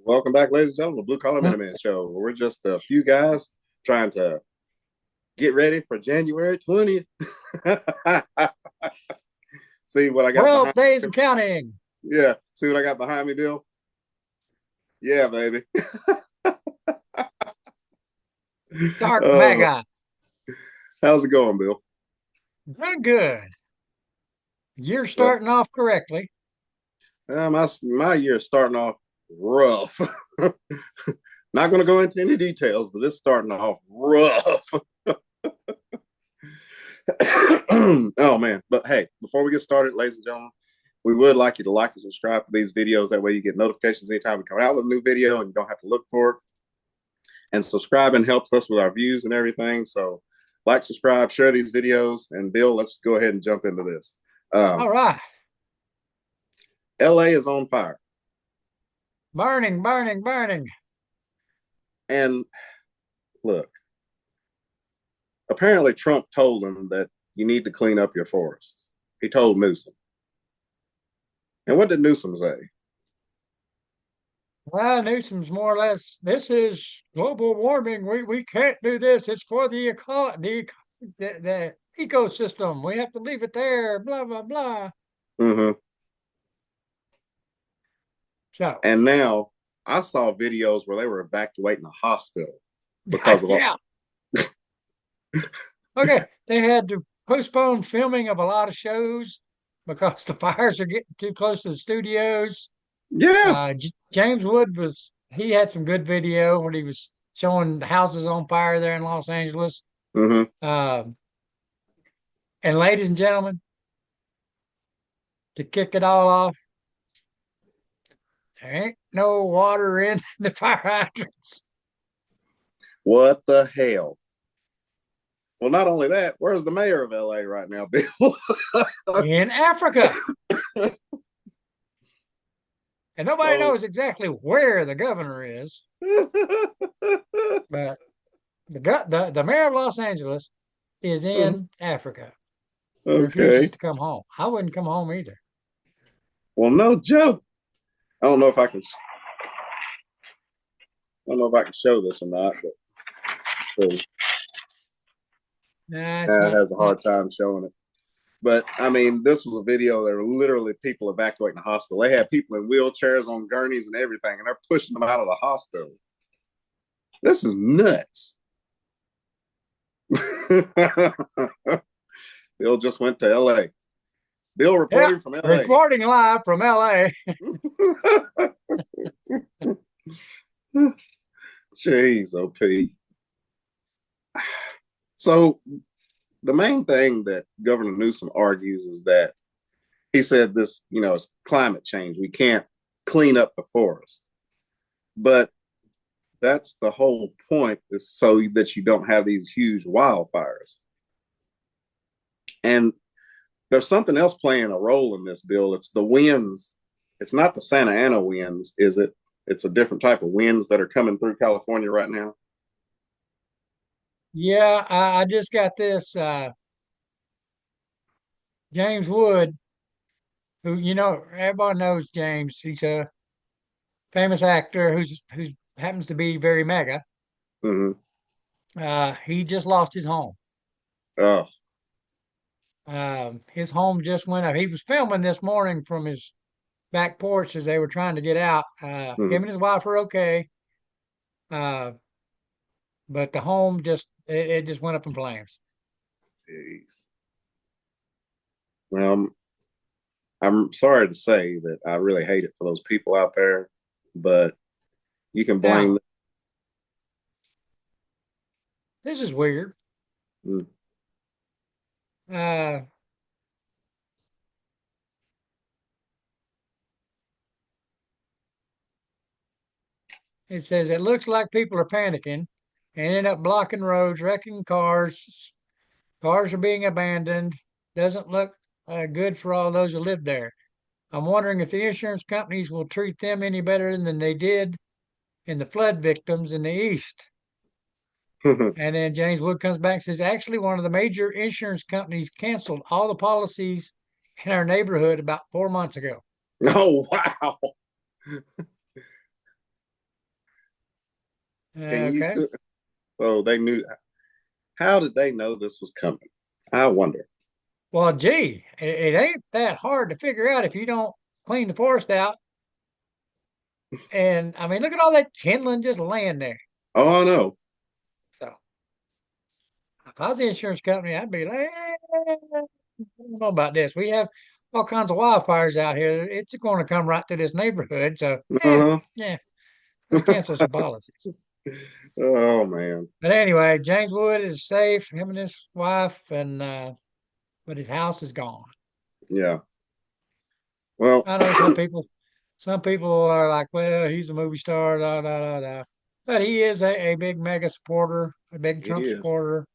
Welcome back, ladies and gentlemen, the Blue Collar Minuteman Show. We're just a few guys trying to get ready for January 20th. See what I got 12 behind days me? and counting. Yeah. See what I got behind me, Bill? Yeah, baby. Dark uh, MAGA. how's it going, Bill? Doing good. You're Well, starting off correctly. my year is starting off rough. Not going to go into any details, but it's starting off rough. Oh, man. But hey, before we get started, ladies and gentlemen, we would like you to like and subscribe to these videos. That way you get notifications anytime we come out with a new video and you don't have to look for it. And subscribing helps us with our views and everything. So like, subscribe, share these videos. And Bill, let's go ahead and jump into this. All right. LA is on fire. Burning, burning, burning. And look, apparently Trump told him that you need to clean up your forest. He told Newsom. And what did Newsom say? Well, Newsom's more or less, this is global warming. We can't do this. It's for the ecosystem. We have to leave it there, blah, blah, blah. Mm-hmm. So, And now I saw videos where they were evacuating a hospital because of all. yeah. Okay. They had to postpone filming of a lot of shows because the fires are getting too close to the studios. Yeah. James Wood he had some good video when he was showing houses on fire there in Los Angeles. Mm-hmm. Um, and ladies and gentlemen, to kick it all off, there ain't no water in the fire hydrants What the hell? Well, not only that, where's the mayor of LA right now, Bill? in Africa. And nobody So knows exactly where the governor is, but the mayor of Los Angeles is in Africa. He refuses okay. to come home. I wouldn't come home either. Well, no joke. I don't know if I can. I don't know if I can show this or not, but so, Nah, it's it has a not. hard time showing it. But I mean, this was a video. There were literally people evacuating the hospital. They had people in wheelchairs on gurneys and everything, and they're pushing them out of the hospital. This is nuts. Bill just went to LA. Bill Yeah, reporting from LA. reporting live from LA. Jeez, OP. So the main thing that Governor Newsom argues is that he said this, it's climate change. We can't clean up the forest. But that's the whole point, is so that you don't have these huge wildfires. And there's something else playing a role in this, Bill. It's the winds. It's not the Santa Ana winds, is it? It's a different type of winds that are coming through California right now. Yeah, I just got this. James Wood, who everybody knows James. He's a famous actor who happens to be very mega. Mm-hmm. He just lost his home. Oh. His home just went up. He was filming this morning from his back porch as they were trying to get out. Mm-hmm. Him and his wife were okay, uh, but the home it just went up in flames. Jeez. Well, I'm sorry to say that I really hate it for those people out there, but you can blame Now, this is weird. them. Uh, it says it looks like people are panicking and end up blocking roads, wrecking cars. Cars are being abandoned. Doesn't look good for all those who live there. I'm wondering if the insurance companies will treat them any better than they did in the flood victims in the East. And then James Wood comes back and says, actually, one of the major insurance companies canceled all the policies in our neighborhood about 4 months ago. Oh, wow. Can you? Okay. So they knew. How did they know this was coming? I wonder. Well, gee, it ain't that hard to figure out if you don't clean the forest out. And I mean, look at all that kindling just laying there. Oh, I know. So if I was the insurance company, I'd be like, I don't know about this. We have all kinds of wildfires out here. It's going to come right to this neighborhood. So, Uh-huh. yeah, let's cancel some policies. Oh man. But anyway, James Wood is safe, him and his wife, and but his house is gone. Yeah. Well, I know some people are like, well, he's a movie star, da da da da. But he is a big mega supporter, a big he Trump is. supporter.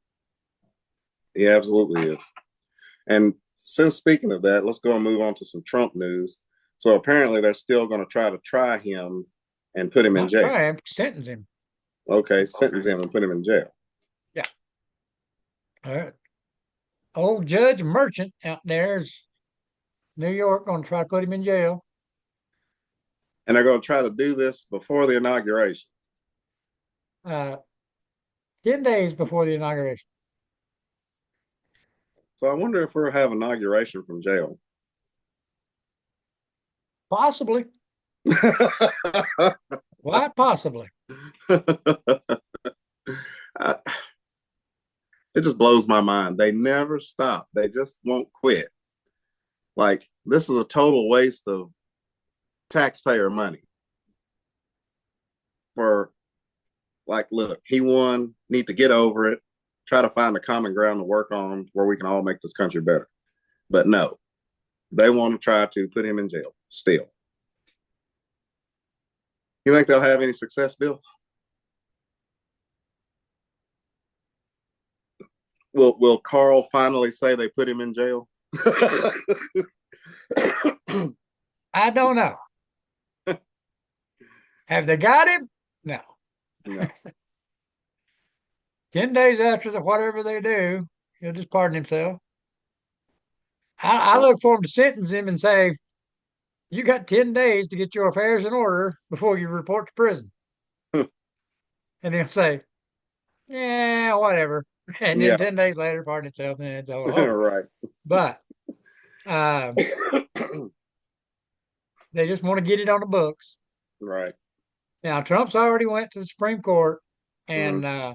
He absolutely is. And since speaking of that, let's go and move on to some Trump news. So apparently they're still going to try him and put him in Not jail. try him, sentence him. Okay, sentence him and put him in jail. Yeah. All right. Old Judge Merchant out there is New York going to try to put him in jail. And they're going to try to do this before the inauguration. Uh, 10 days before the inauguration. So I wonder if we'll have inauguration from jail. Possibly. Why possibly? It just blows my mind. They never stop. They just won't quit. Like, this is a total waste of taxpayer money for, like, look, he won, need to get over it, try to find a common ground to work on where we can all make this country better. But no, they want to try to put him in jail still. You think they'll have any success, Bill? Will Carl finally say they put him in jail? I don't know. Have they got him? No. No. 10 days after whatever they do, he'll just pardon himself. I look for him to sentence him and say, you got 10 days to get your affairs in order before you report to prison. And he'll say, yeah, whatever. And then Yeah. 10 days later, pardon himself, and it's all over. Right. But they just want to get it on the books. Right. Now, Trump's already went to the Supreme Court and Mm-hmm.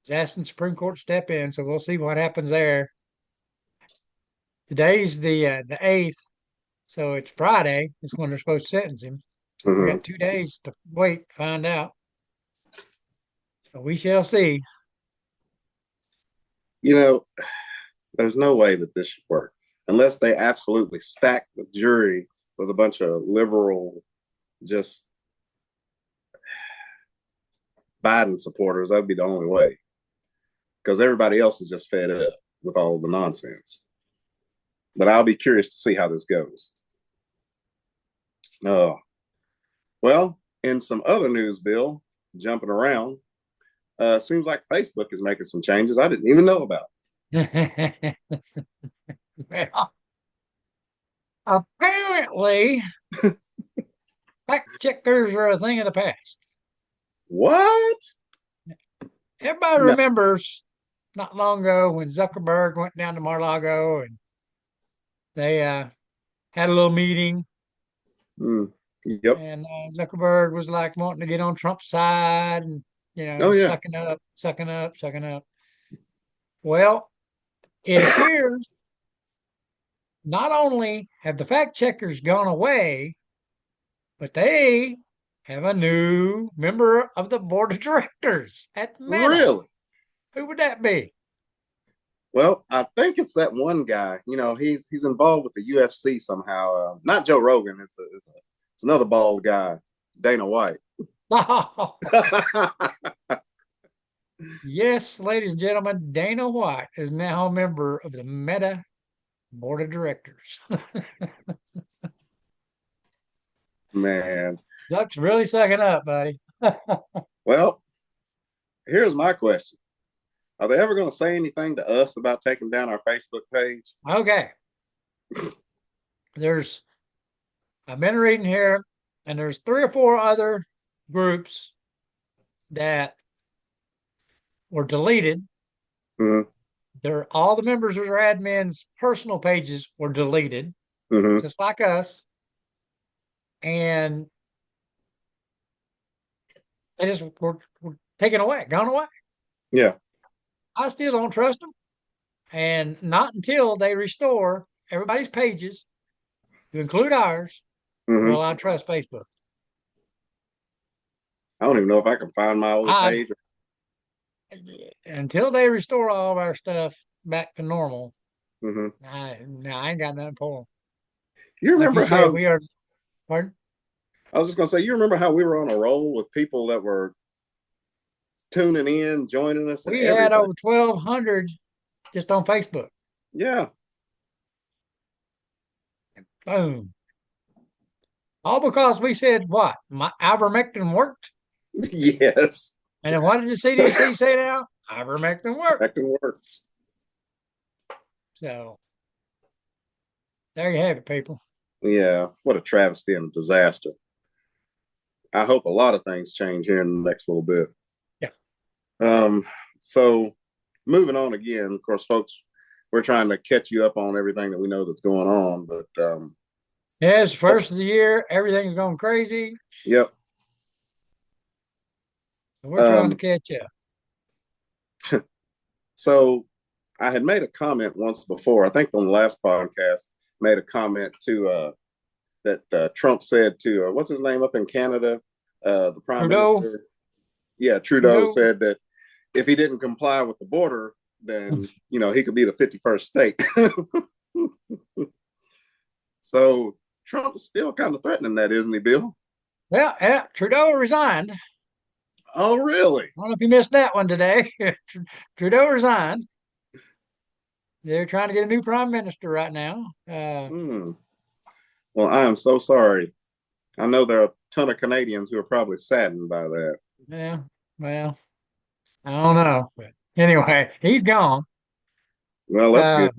is asking the Supreme Court to step in. So we'll see what happens there. Today's the 8th, so it's Friday. Is when they're supposed to sentence him. So we Mm-hmm. got 2 days to wait to find out. So we shall see. You know, there's no way that this should work unless they absolutely stack the jury with a bunch of liberal, just Biden supporters. That'd be the only way because everybody else is just fed up with all the nonsense. But I'll be curious to see how this goes. Oh, well, in some other news, Bill, jumping around, seems like Facebook is making some changes I didn't even know about. Well, apparently, fact checkers are a thing of the past. What? Everybody No. remembers not long ago when Zuckerberg went down to Mar-a-Lago and they had a little meeting, Mm. Yep. and Zuckerberg was like wanting to get on Trump's side and Oh, yeah. sucking up, sucking up, sucking up. Well, it appears not only have the fact checkers gone away, but they have a new member of the board of directors at Meta. Really? Who would that be? Well, I think it's that one guy. You know, he's involved with the UFC somehow. Not Joe Rogan. It's another bald guy, Dana White. Yes, ladies and gentlemen, Dana White is now a member of the Meta board of directors. Man. Duck's really sucking up, buddy. Well, here's my question. Are they ever going to say anything to us about taking down our Facebook page? Okay. There's I've been reading here, and there's 3 or 4 other groups that were deleted. Mm-hmm. All the members of their admins' personal pages were deleted, Mm-hmm. just like us, and they just were taken away, gone away. Yeah. I still don't trust them, and not until they restore everybody's pages to include ours Mm-hmm. will I trust Facebook. I don't even know if I can find my old I page. Until they restore all of our stuff back to normal, Mm-hmm. I ain't got nothing for them. You Like you remember said, how we are. Pardon? I was just gonna say, you remember how we were on a roll with people that were tuning in, joining us, and We had everything. over 1,200 just on Facebook. Yeah. Boom. All because we said what? My ivermectin worked. Yes. And then what did the CDC say now? Ivermectin worked. Acting works. So there you have it, people. Yeah. What a travesty and a disaster. I hope a lot of things change here in the next little bit. Yeah. Um, so moving on again, of course, folks, we're trying to catch you up on everything that we know that's going on, but Yes, first let's of the year, everything's going crazy. yep. We're trying to Um, catch up. so I had made a comment once before, I think on the last podcast, made a comment to that Trump said to what's his name up in Canada, the prime Trudeau, minister. Yeah, Trudeau Trudeau. said that if he didn't comply with the border, then he could be the 51st state. So Trump's still kind of threatening that, isn't he, Bill? Well, yeah, Trudeau resigned. I Oh, really? don't know if you missed that one today. Trudeau resigned. They're trying to get a new prime minister right now. Hmm. Well, I am so sorry. I know there are a ton of Canadians who are probably saddened by that. Yeah, well, I don't know. But anyway, he's gone. Well, that's Uh,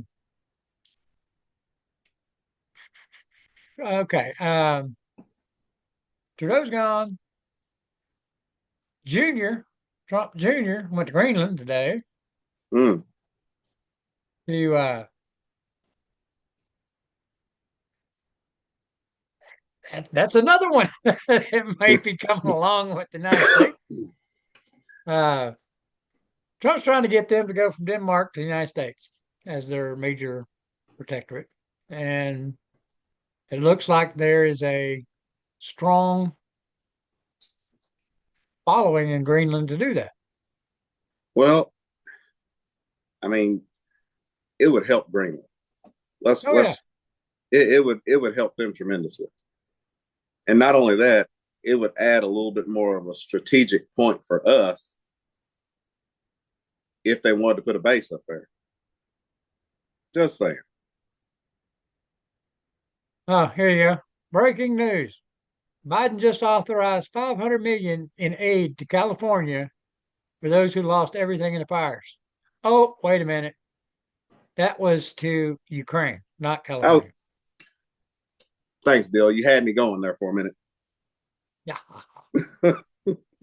good. okay. Trudeau's gone. Junior, Trump Jr. went to Greenland today Mm. to that's another one that may be coming along with the United States. Uh, Trump's trying to get them to go from Denmark to the United States as their major protectorate. And it looks like there is a strong following in Greenland to do that. Well, I mean, it would help Greenland. Let's Oh, yeah. let's it would help them tremendously. And not only that, it would add a little bit more of a strategic point for us if they wanted to put a base up there. Just saying. Oh, here you go. Breaking news. Biden just authorized 500 million in aid to California for those who lost everything in the fires. Oh, wait a minute. That was to Ukraine, not Oh, California. thanks, Bill. You had me going there for a minute. Yeah.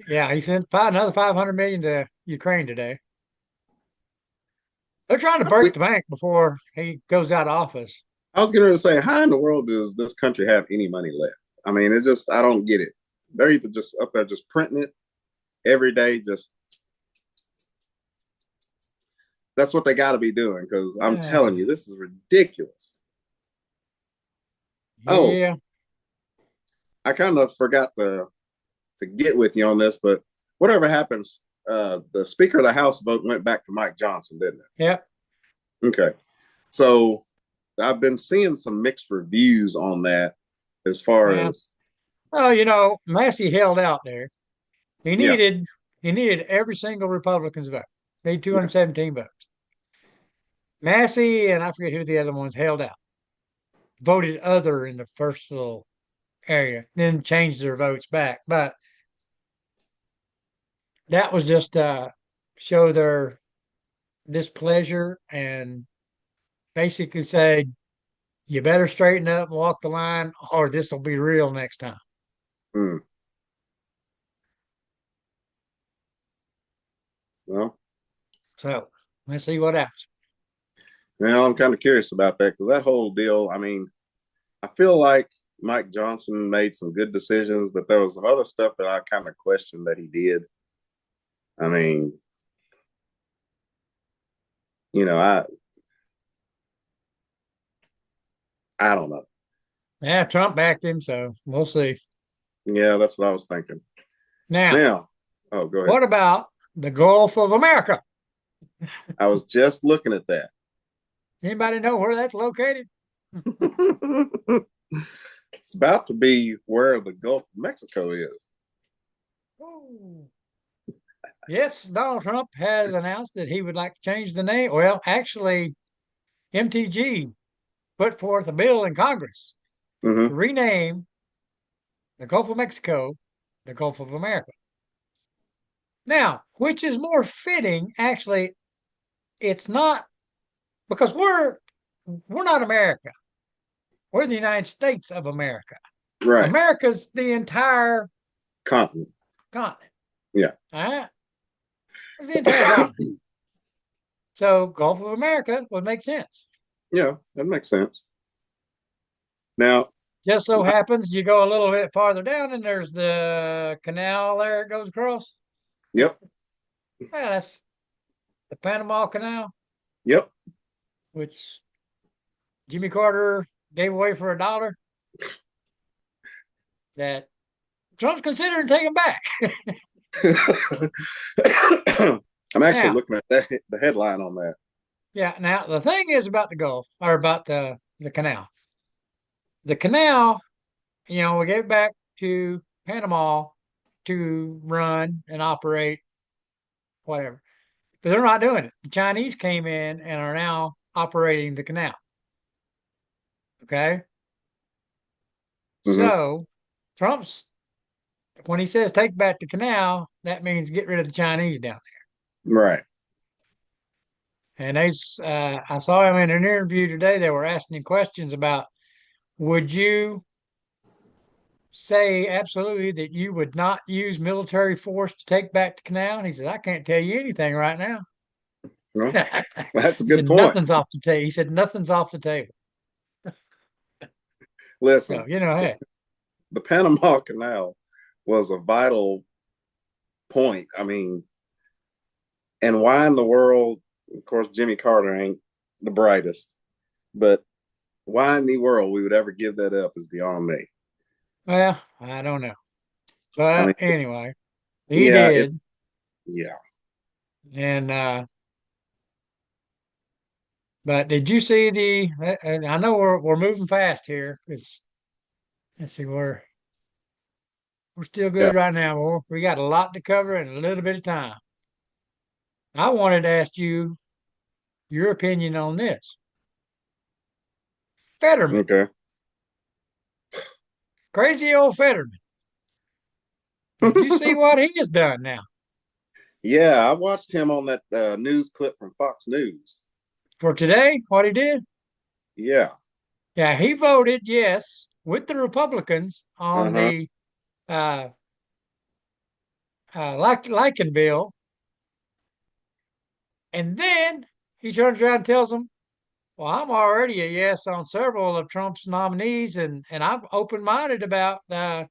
Yeah, he sent another 500 million to Ukraine today. They're trying to break the bank before he goes out of office. I was going to say, how in the world does this country have any money left? I mean, I don't get it. They're either just up there just printing it every day. Just that's what they got to be doing because I'm telling you, this is ridiculous. Oh, Yeah. I kind of forgot to get with you on this, but whatever happens, the Speaker of the House vote went back to Mike Johnson, didn't Yep. it? Okay, so I've been seeing some mixed reviews on that as far Yeah. as Well, Massey held out there. He yeah, needed he needed every single Republican's vote. He needed yeah. 217 votes. Massey and I forget who the other ones held out. Voted other in the first little area, then changed their votes back. But that was just show their displeasure and basically say, you better straighten up and walk the line, or this will be real next time. Mm. Well, So let's see what happens. now I'm kind of curious about that because that whole deal. I mean, I feel like Mike Johnson made some good decisions, but there was some other stuff that I kind of questioned that he did. I mean, you know, I don't know. Yeah, Trump backed him, so we'll see. Yeah, that's what I was thinking. Now, Now, oh, go ahead. what about the Gulf of America? I was just looking at that. Anybody know where that's located? It's about to be where the Gulf of Mexico is. Oh. Yes, Donald Trump has announced that he would like to change the name. Well, actually, MTG put forth a bill in Congress to Mm-hmm. rename the Gulf of Mexico the Gulf of America. Now, which is more fitting, actually, it's not because we're not America. We're the United States of America. Right. America's the entire Continent. continent. Yeah. All right? It's the entire continent. So Gulf of America would make sense. Yeah, that makes sense. Now, Just so happens you go a little bit farther down and there's the canal there it goes across. yep, Yeah, that's the Panama Canal, yep. which Jimmy Carter gave away for $1 that Trump's considering taking back. I'm actually Now, looking at that, the headline on that. yeah, now the thing is about the Gulf or about the canal. The canal, we gave back to Panama to run and operate whatever. But they're not doing it. The Chinese came in and are now operating the canal. Okay. Mm-hmm. So Trump's when he says take back the canal, that means get rid of the Chinese down Right. there. And I saw him in an interview today. They were asking him questions about would you say absolutely that you would not use military force to take back the canal? And he said, I can't tell you anything right now. Well, that's a He good said, point. nothing's off the table. He said, nothing's off the table. So, Listen, hey. the Panama Canal was a vital point. I mean, and why in the world, of course, Jimmy Carter ain't the brightest, but why in the world we would ever give that up is beyond me. Well, I don't know. I But mean, anyway, he yeah, did. yeah. And but did you see and I know we're moving fast here. Let's see, we're still Yeah. good right now. We got a lot to cover in a little bit of time. I wanted to ask you your opinion on this. Fetterman, Okay. crazy old Fetterman. Did you see what he has done now? Yeah, I watched him on that news clip from Fox News. For today, what he did? Yeah. Yeah, he voted yes with the Republicans Uh on huh. the uh, Lycan bill. And then he turns around and tells them, well, I'm already a yes on several of Trump's nominees, and I'm open minded about uh,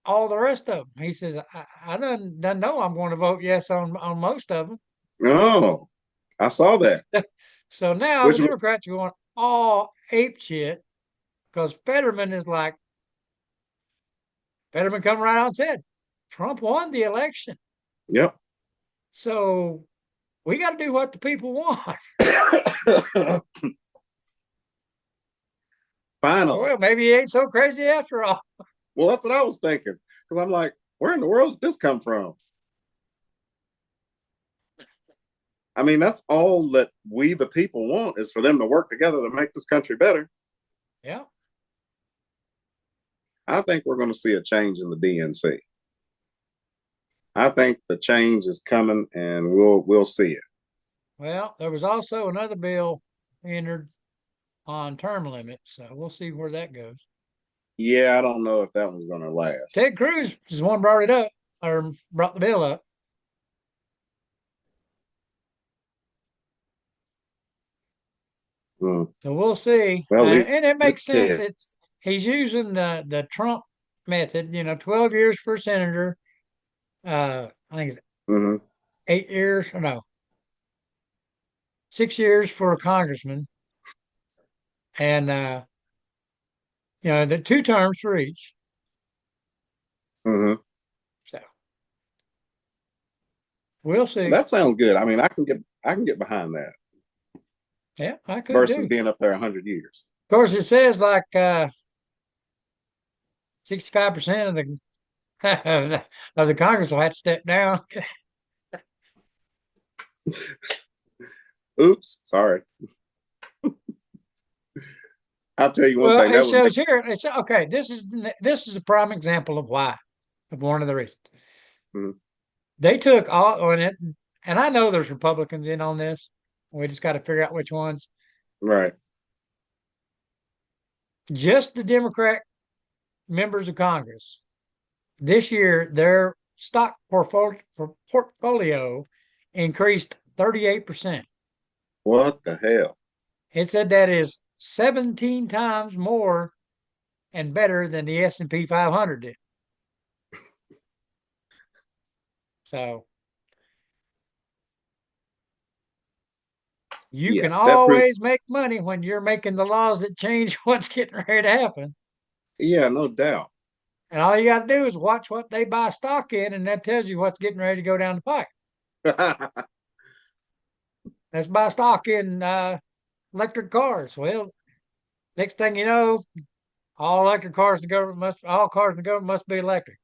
all the rest of them. He says, I done know I'm going to vote yes on most of them. Oh, I saw that. So now the Which Democrats are going all ape shit because Fetterman come right out and said, Trump won the election. yep. So we got to do what the people want. Finally. Well, maybe he ain't so crazy after all. Well, that's what I was thinking. Because I'm like, where in the world did this come from? I mean, that's all that we, the people, want is for them to work together to make this country better. Yeah. I think we're going to see a change in the DNC. I think the change is coming, and we'll see it. Well, there was also another bill entered on term limits, so we'll see where that goes. Yeah, I don't know if that one's going to last. Ted Cruz is the one brought it up. or brought the bill up. Mm. So we'll see. Well, And it leave makes it sense. to He's using the Trump method, 12 years for senator. I think it's you. Hmm. 8 years, or no, 6 years for a congressman, and the 2 terms for each. Hmm. So we'll see. That sounds good. I mean, I can get behind that Yeah, I could versus do. being up there 100 years. Of course, it says like 65% of the of the Congress will have to step down. Oops, sorry. I'll tell you one Well, thing it that would make. shows here. It's okay. This is a prime example of why, of one of the reasons Mhm. they took all on it. And I know there's Republicans in on this. We just got to figure out which ones. Right. Just the Democrat members of Congress this year, their stock portfolio increased 38%. What the hell? It said that is 17 times more and better than the S&P 500 did. So you Yeah, can that proves. always make money when you're making the laws that change what's getting ready to happen. Yeah, no doubt. And all you got to do is watch what they buy stock in, and that tells you what's getting ready to go down the pike. Let's buy stock in electric cars. Well, next thing you know, all cars in the government must be electric.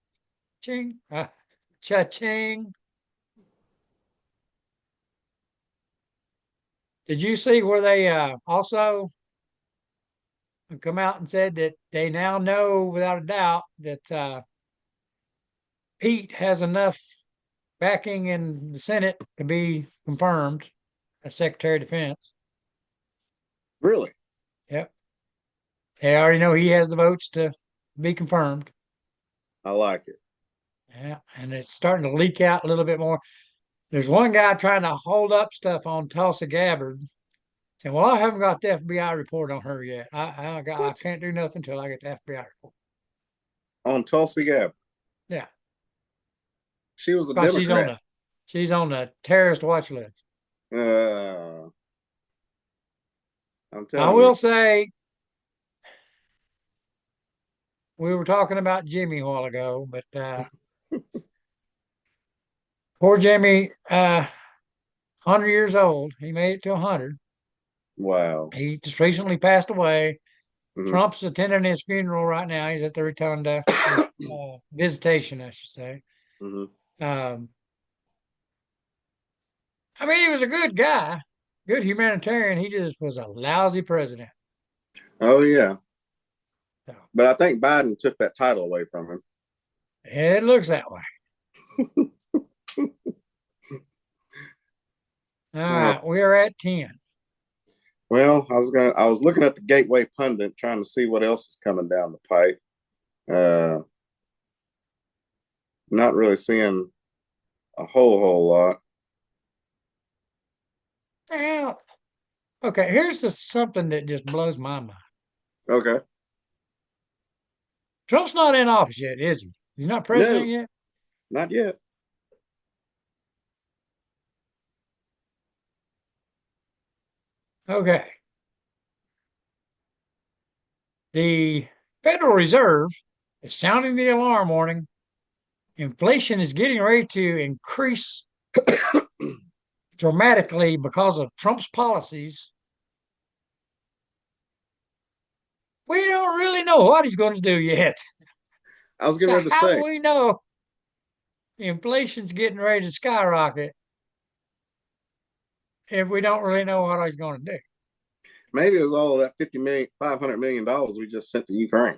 Ching, cha-ching. Did you see where they also come out and said that they now know without a doubt that Pete has enough backing in the Senate to be confirmed as Secretary of Defense? Really? Yep. They already know he has the votes to be confirmed. I like it. Yeah. And it's starting to leak out a little bit more. There's one guy trying to hold up stuff on Tulsa Gabbard, saying, "Well, I haven't got the FBI report on her yet. I What? can't do nothing until I get the FBI report." On Tulsi Gabbard. Yeah, She was a because Democrat. she's on the terrorist watch list. Uh, I'm I telling you. will say we were talking about Jimmy a while ago, but poor Jimmy, 100 years old. He made it to 100. Wow. He just recently passed away. Hmm. Trump's attending his funeral right now. He's at the Rotunda, his visitation, I should say. Hmm. Um, I mean, he was a good guy, good humanitarian. He just was a lousy president. Oh yeah. So But I think Biden took that title away from him. it looks that way. All Uh, right, we are at 10. well, I was looking at the Gateway Pundit trying to see what else is coming down the pipe. Uh, not really seeing a whole lot. Now, okay, here's something that just blows my mind. Okay. Trump's not in office yet, is he? He's not president No, yet? not yet. Okay. The Federal Reserve is sounding the alarm warning. Inflation is getting ready to increase dramatically because of Trump's policies. We don't really know what he's going to do yet. I was getting So ready to how do say we know inflation's getting ready to skyrocket if we don't really know what he's going to do? maybe it was all of that 50 million, $500 million we just sent to Ukraine.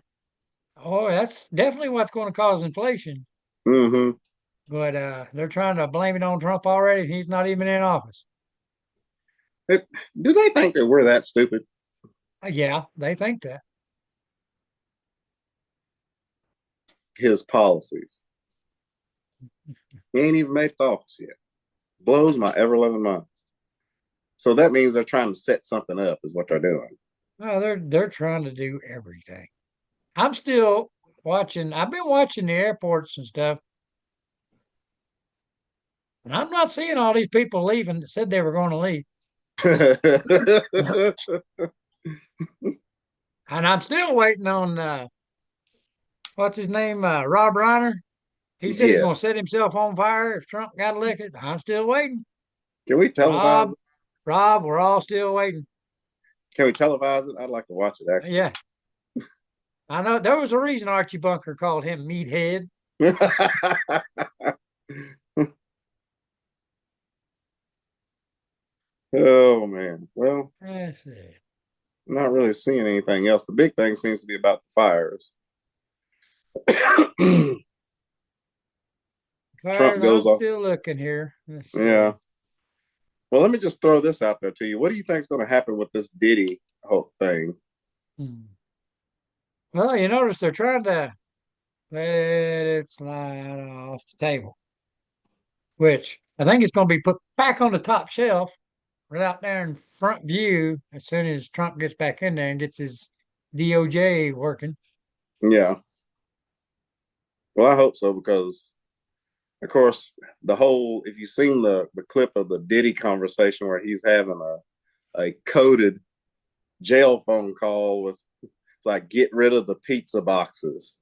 Oh, that's definitely what's going to cause inflation. Hmm. But they're trying to blame it on Trump already. He's not even in office. Do they think that we're that stupid? Yeah, they think that. His policies. He ain't even made the office yet. Blows my ever loving mind. So that means they're trying to set something up, is what they're doing. No, they're trying to do everything. I'm still watching. I've been watching the airports and stuff, and I'm not seeing all these people leaving that said they were going to leave. And I'm still waiting on what's his name, Rob Reiner. He said he's going to Yes. set himself on fire if Trump got elected. I'm still waiting. Can we televise Rob, it? Rob, we're all still waiting. Can we televise it? I'd like to watch it Yeah, I know there was a reason Archie Bunker called him Meathead. actually. Oh man. Well, That's it. I'm not really seeing anything else. The big thing seems to be about the fires. Trump Fires, goes I'm off. still looking here. Let's Yeah. see. Well, let me just throw this out there to you. What do you think is going to happen with this Diddy whole thing? Hmm. Well, you notice they're trying to let it slide off the table, which I think it's going to be put back on the top shelf right out there in front view as soon as Trump gets back in there and gets his DOJ working. Yeah. Well, I hope so because, of course, the whole if you've seen the clip of the Diddy conversation where he's having a coded jail phone call with like get rid of the pizza boxes,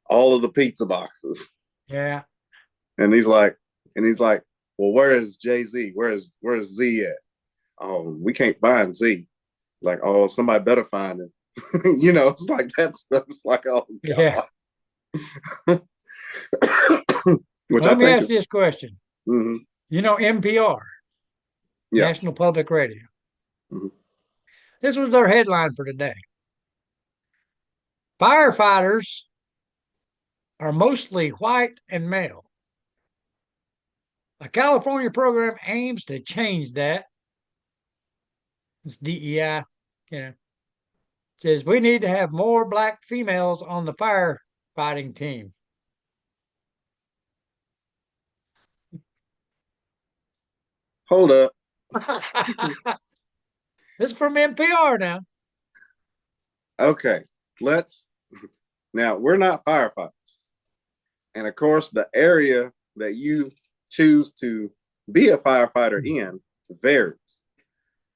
all of the pizza boxes, Yeah. and he's like, well, where is Jay Z? Where's Z at? Oh, we can't find Z. Like, oh, somebody better find him. It's like that stuff. It's like, oh Yeah. god, which Well, I let me think ask is, you this question. mm-hmm, You know, NPR, yeah, National Public Radio. mm-hmm. This was their headline for today. Firefighters are mostly white and male. A California program aims to change that. It's DEI, you know. Says we need to have more black females on the firefighting team. Hold up. This is from NPR now. Okay, let's now we're not firefighters, and of course, the area that you choose to be a firefighter in varies.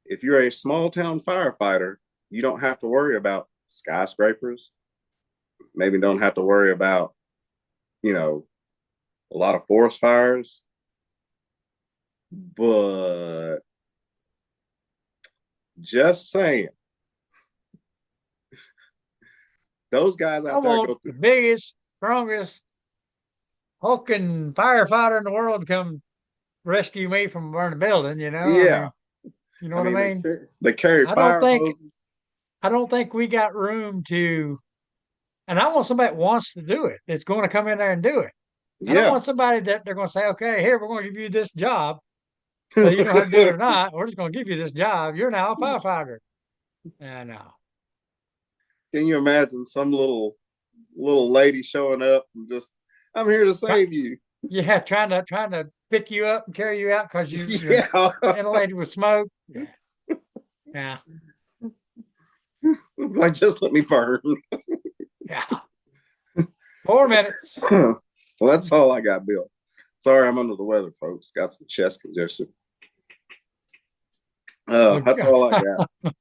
If you're a small town firefighter, you don't have to worry about skyscrapers. Maybe don't have to worry about, you know, a lot of forest fires. But just saying, those guys I out there want go the through. biggest, strongest, hulking firefighter in the world to come rescue me from a burning building, you know? I Yeah, mean, you know I what I mean mean? they carry I don't fire think hoses. I don't think we got room to, and I want somebody that wants to do it, that's going to come in there and do it. I don't Yeah. want somebody that they're going to say, okay, here, we're going to give you this job, whether you know how to do it or not. We're just going to give you this job. You're now a firefighter. No. Can you imagine some little lady showing up and just, I'm here to Try, save you. yeah, trying to pick you up and carry you out because you're Yeah. inhalated with smoke. Yeah. Yeah. Like, just let me burn. Yeah. 4 minutes. Well, that's all I got, Bill. Sorry, I'm under the weather, folks. Got some chest congestion. That's Okay. all I got.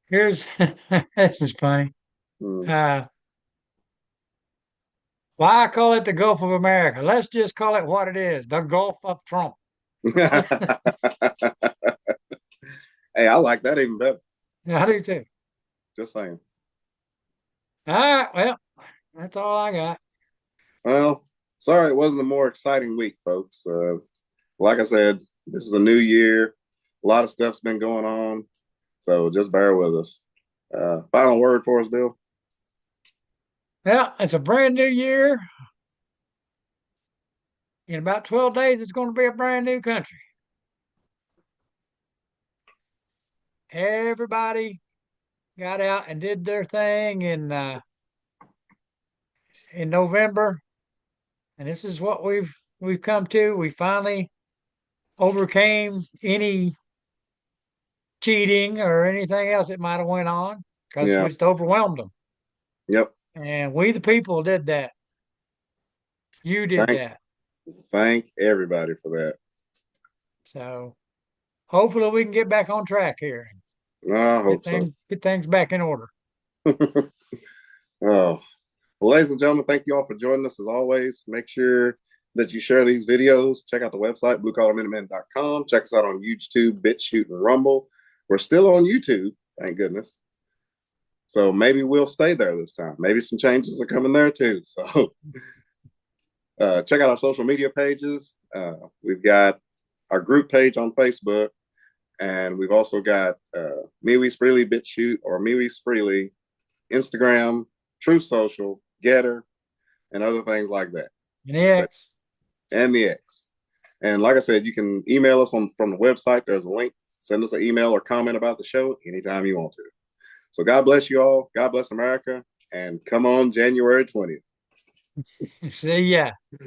Here's this is funny. Hmm. Uh, why call it the Gulf of America? Let's just call it what it is, the Gulf of Trump. Hey, I like that even better. Yeah, I do too. Just saying. All right, well, that's all I got. Well, sorry it wasn't a more exciting week, folks. Like I said, this is a new year. A lot of stuff's been going on. So just bear with us. Final word for us, Bill. Yeah, it's a brand new year. In about 12 days, it's going to be a brand new country. Everybody got out and did their thing in November, and this is what we've we've come to. We finally overcame any cheating or anything else that might have went on because we Yeah. just overwhelmed them. Yep. And we, the people, did that. You did Thank that. thank everybody for that. So hopefully we can get back on track here. I hope so. Get things back in order. Oh, well, ladies and gentlemen, thank you all for joining us as always. Make sure that you share these videos. Check out the website, bluecollarminutemen.com. Check us out on YouTube, BitChute, and Rumble. We're still on YouTube, thank goodness. So maybe we'll stay there this time. Maybe some changes are coming there too. So check out our social media pages. We've got our group page on Facebook, and we've also got MeWe Spreely BitChute or MeWe Spreely Instagram, Truth Social, Getter, and other things like that. And X. And the X. And like I said, you can email us from the website. There's a link. Send us an email or comment about the show anytime you want to. So God bless you all. God bless America. And come on January 20th. See ya.